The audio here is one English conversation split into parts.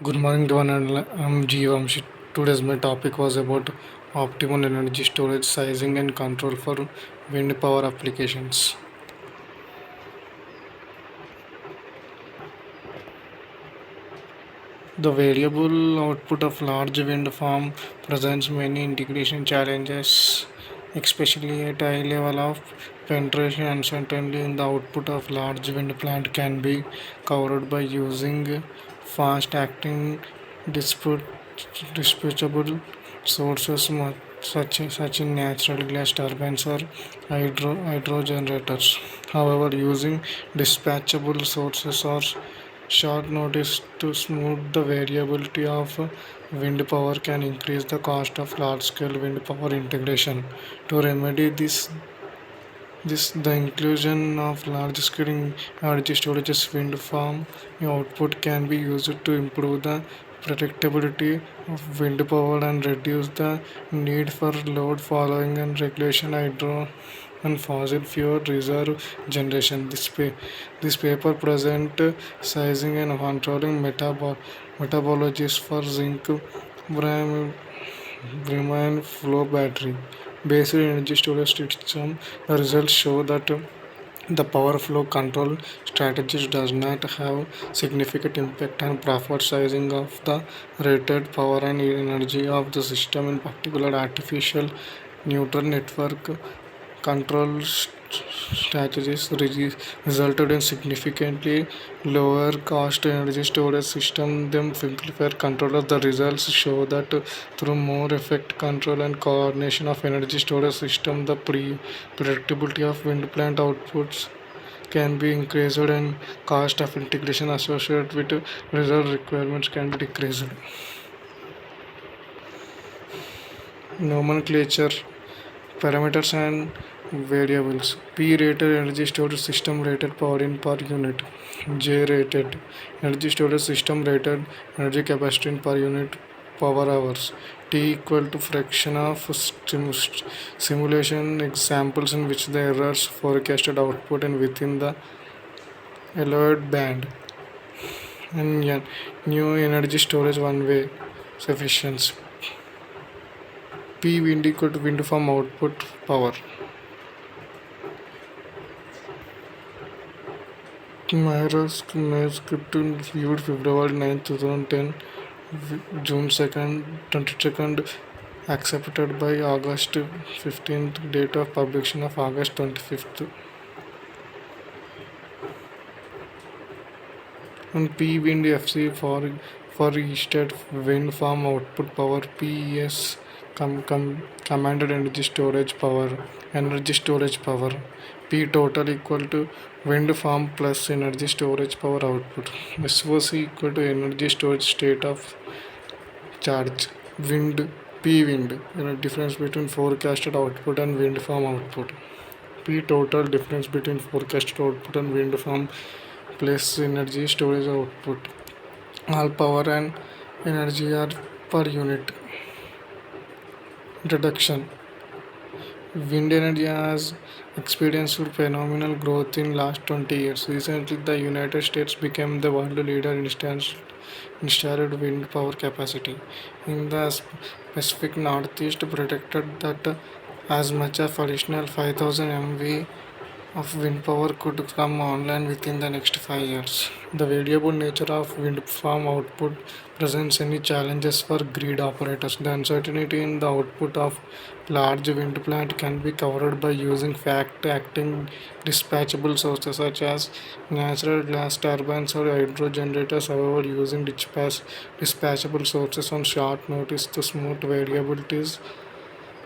Good morning to one and I'm Jeevamshi. Today's my topic was about optimal energy storage sizing and control for wind power applications. The variable output of large wind farm presents many integration challenges, especially at high level of penetration. Uncertainty in the output of large wind plant can be covered by using fast acting dispute dispatchable sources such in natural gas turbines or hydro generators. However, using dispatchable sources or short notice to smooth the variability of wind power can increase the cost of large scale wind power integration. To remedy this the inclusion of large scale energy storages wind farm output can be used to improve the predictability of wind power and reduce the need for load following and regulation hydro and fossil fuel reserve generation. This paper present sizing and controlling metabologies for zinc brine bromine flow battery based energy storage system. The results show that the power flow control strategies does not have significant impact on proper sizing of the rated power and energy of the system. In particular, artificial neutral network control strategies resulted in significantly lower cost energy storage system than simplified controllers. The results show that through more effective control and coordination of energy storage system, the predictability of wind plant outputs can be increased and cost of integration associated with reserve requirements can be decreased. Nomenclature parameters and variables. P rated energy storage system rated power in per unit. J rated energy storage system rated energy capacity in per unit power hours. T equal to fraction of simulation examples in which the errors forecasted output and within the allowed band. And new energy storage one way sufficiency. P wind equal to wind farm output power. Mahara's manuscript viewed February 9, 2010, June 22nd, accepted by August 15th, date of publication of August 25th. And P wind FC for Easted wind farm output power PES commanded energy storage power P total equal to wind farm plus energy storage power output. SOC equal to energy storage state of charge. Wind P wind, difference between forecasted output and wind farm output. P total, difference between forecasted output and wind farm plus energy storage output. All power and energy are per unit. Introduction. Wind energy has experienced phenomenal growth in last 20 years. Recently, the United States became the world leader in installed wind power capacity. In the Pacific Northeast, predicted that as much as additional 5,000 MV of wind power could come online within the next 5 years. The variable nature of wind farm output presents any challenges for grid operators. The uncertainty in the output of large wind plant can be covered by using fact-acting dispatchable sources such as natural gas turbines or hydro generators. However, using dispatchable sources on short notice to smooth variabilities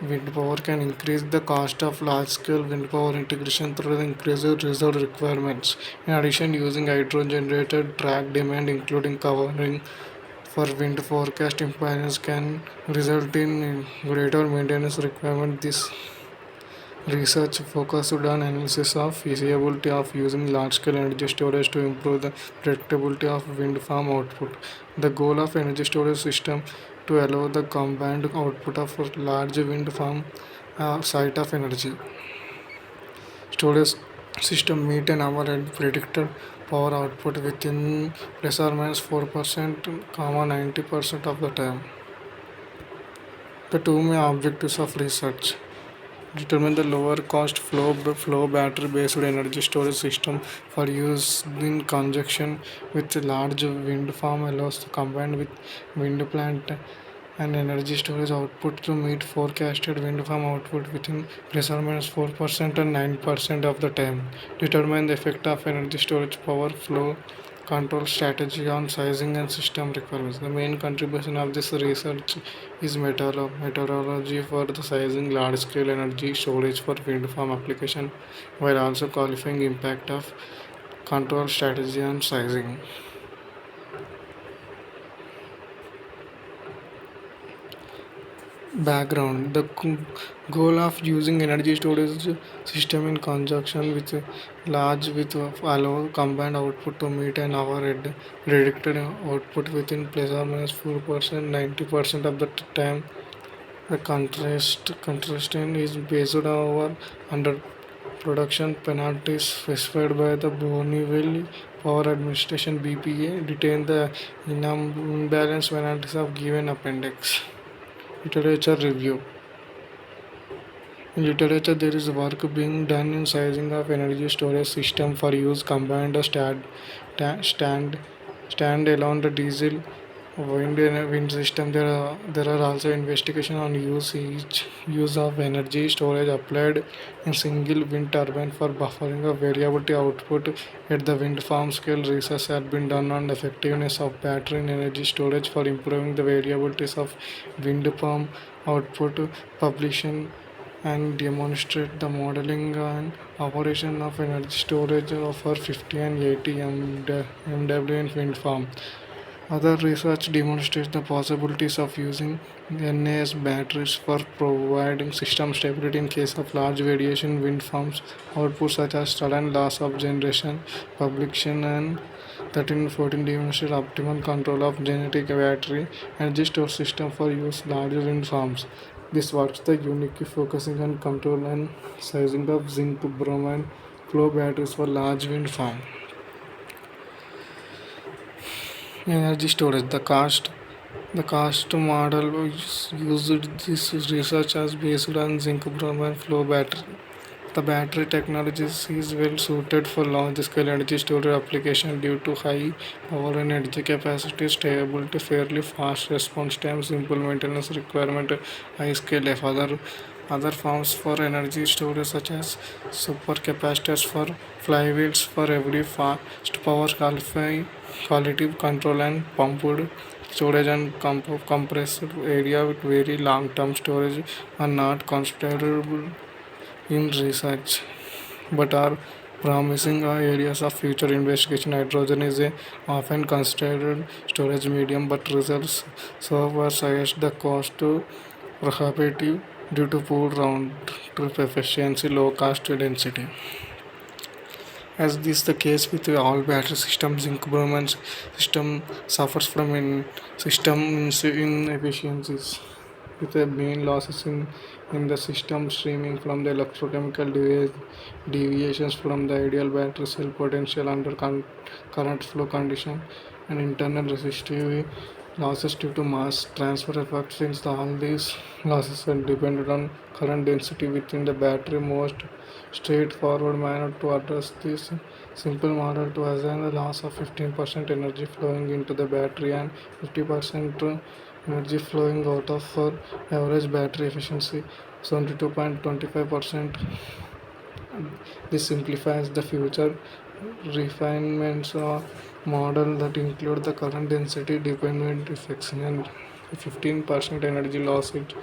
wind power can increase the cost of large-scale wind power integration through the increased reserve requirements. In addition, using hydro-generated track demand, including covering for wind forecast imbalance, can result in greater maintenance requirement. This research focused on analysis of feasibility of using large-scale energy storage to improve the predictability of wind farm output. The goal of energy storage system to allow the combined output of a large wind farm site of energy storage system meet an hour and predicted power output within plus or minus 4%, 90% of the time. The two main objectives of research: determine the lower cost flow battery based energy storage system for use in conjunction with large wind farm, allows to combine with wind plant and energy storage output to meet forecasted wind farm output within plus or minus 4% and 9% of the time. Determine the effect of energy storage power flow control strategy on sizing and system requirements. The main contribution of this research is meteorology for the sizing large scale energy storage for wind farm application, while also qualifying impact of control strategy on sizing. Background: the goal of using energy storage system in conjunction with a large with allow combined output to meet an overhead predicted output within plus or minus 4%, 90% of the time. The contrasting is based over under production penalties specified by the Bonneville Power Administration (BPA) detain the imbalance penalties of given appendix. Literature review: in literature, there is work being done in sizing of energy storage system for use combined stand stand-alone the diesel wind system. There are also investigation on use of energy storage applied in single wind turbine for buffering of variability output at the wind farm scale. Research has been done on the effectiveness of battery and energy storage for improving the variabilities of wind farm output. Publication and demonstrate the modeling and operation of energy storage for 50 and 80 MW in wind farm. Other research demonstrates the possibilities of using NAS batteries for providing system stability in case of large variation wind farms output such as sudden loss of generation. Publication and 13 and 14 demonstrate optimal control of genetic battery energy storage system for use large wind farms. This works the unique focusing on control and sizing of zinc bromine flow batteries for large wind farm. Energy storage. The cost model used this research as based on zinc bromine flow battery. The battery technology is well suited for large scale energy storage application due to high power and energy capacity, stability, fairly fast response time, simple maintenance requirement, high scale F. Other forms for energy storage such as supercapacitors for flywheels for every fast power quality control and pumped storage and compressed area with very long term storage are not considered in research but are promising areas of future investigation. Hydrogen is a often considered storage medium, but results so far suggest the cost prohibitive due to poor round trip efficiency, low cost density. As is the case with all battery systems, zinc bromine system suffers from system inefficiencies with the main losses in the system stemming from the electrochemical deviations from the ideal battery cell potential under current flow condition and internal resistive losses due to mass transfer effect. Since all these losses are dependent on current density within the battery, most straightforward manner to address this simple model to assign the loss of 15% energy flowing into the battery and 50% energy flowing out of for average battery efficiency 72.25%. This simplifies the future refinements of model that include the current density dependent effects and 15% energy loss. It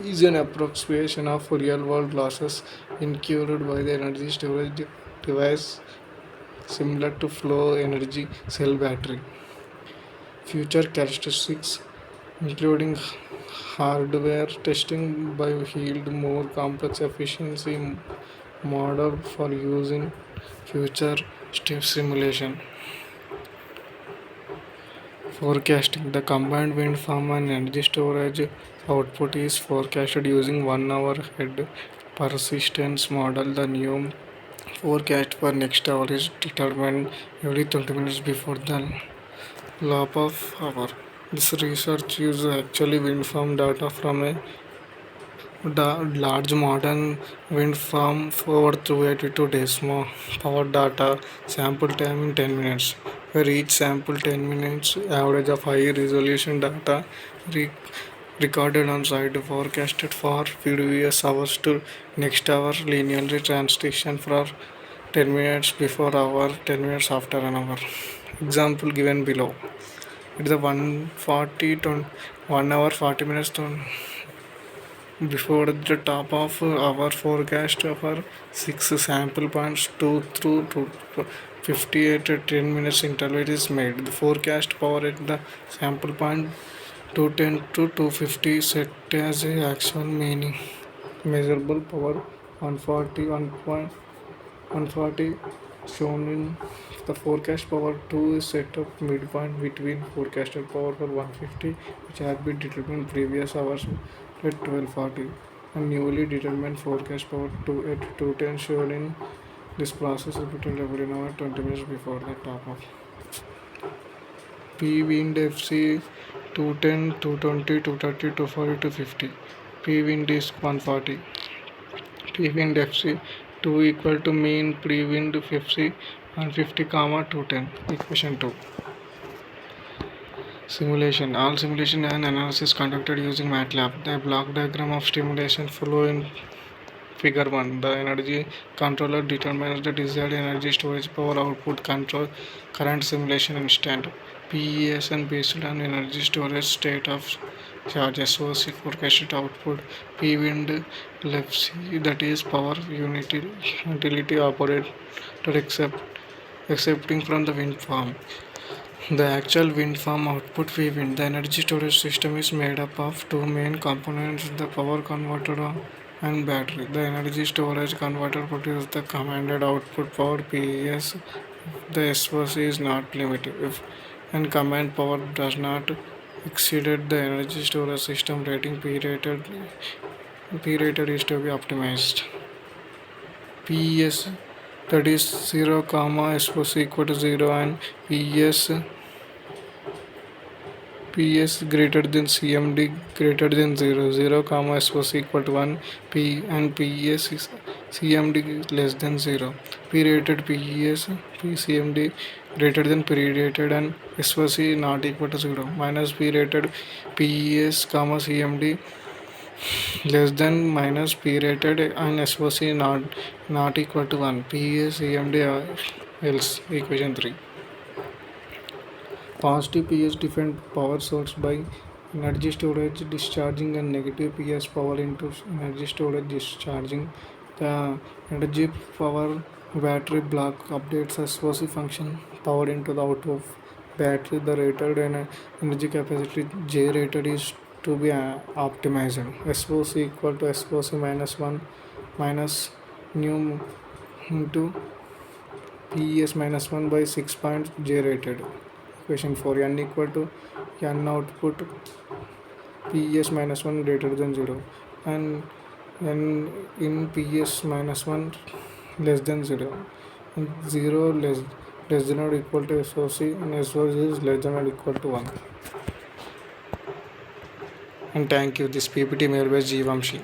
is an approximation of real world losses incurred by the energy storage device similar to flow energy cell battery. Future characteristics including hardware testing by yield more complex efficiency model for use in future step simulation. Forecasting: the combined wind farm and energy storage output is forecasted using 1 hour head persistence model. The new Forecast for next hour is determined every 20 minutes before the lap of hour. This research uses actually wind farm data from a large modern wind farm for through 82 days. More power data sample time in 10 minutes. Where each sample 10 minutes average of high resolution data re- recorded on site forecasted for previous hours to next hour linearly transition for 10 minutes before hour 10 minutes after an hour. Example given below. It's a 140 to 1 hour 40 minutes to before the top of our forecast for 6 sample points 2 through 58 10 minutes interval is made. The forecast power at the sample point 210 to 250 set as a actual meaning. Measurable power 140 140 shown in the forecast power 2 is set up midpoint between forecasted power for 150 which had been determined previous hours at 1240 and newly determined forecast power 2 at 210 shown in this process repeated every hour 20 minutes before the top of P wind FC 210 220 230 240 250 P wind is 140 P-wind Fc 2 equal to mean pre-wind Fc 150 comma 210. Equation 2. Simulation. All simulation and analysis conducted using MATLAB. The block diagram of stimulation flow in figure 1. The energy controller determines the desired energy storage power output control current simulation instant. PES and based on energy storage state of charge SOC forecasted output P wind left that is power utility operator accepting from the wind farm. The actual wind farm output P wind. The energy storage system is made up of two main components, the power converter and battery. The energy storage converter produces the commanded output power PES. The SOC is not limited if and command power does not exceeded the energy storage system rating P rated is to be optimized. PES that is 0 comma SOC equal to 0 and PS greater than CMD greater than 0 0 comma SOC equal to 1 P and PES is CMD less than 0 P rated PES PCMD greater than P rated and SOC not equal to 0 minus P rated PES comma CMD less than minus P rated and SOC not equal to 1 PES CMD else. Equation 3. Positive PS defend power source by energy storage discharging and negative PS power into energy storage discharging. The energy power battery block updates SOC function power into the out of battery. The rated and energy capacity J rated is to be optimized. SOC equal to SOC minus 1 minus nu into PES minus 1 by 6 points J rated. Equation 4. N equal to N output PES minus 1 greater than 0 and N in PES minus 1 less than 0 and 0 less than or equal to SOC and SOC is less than or equal to 1. And thank you. This PPT mailed by Jeevamshi.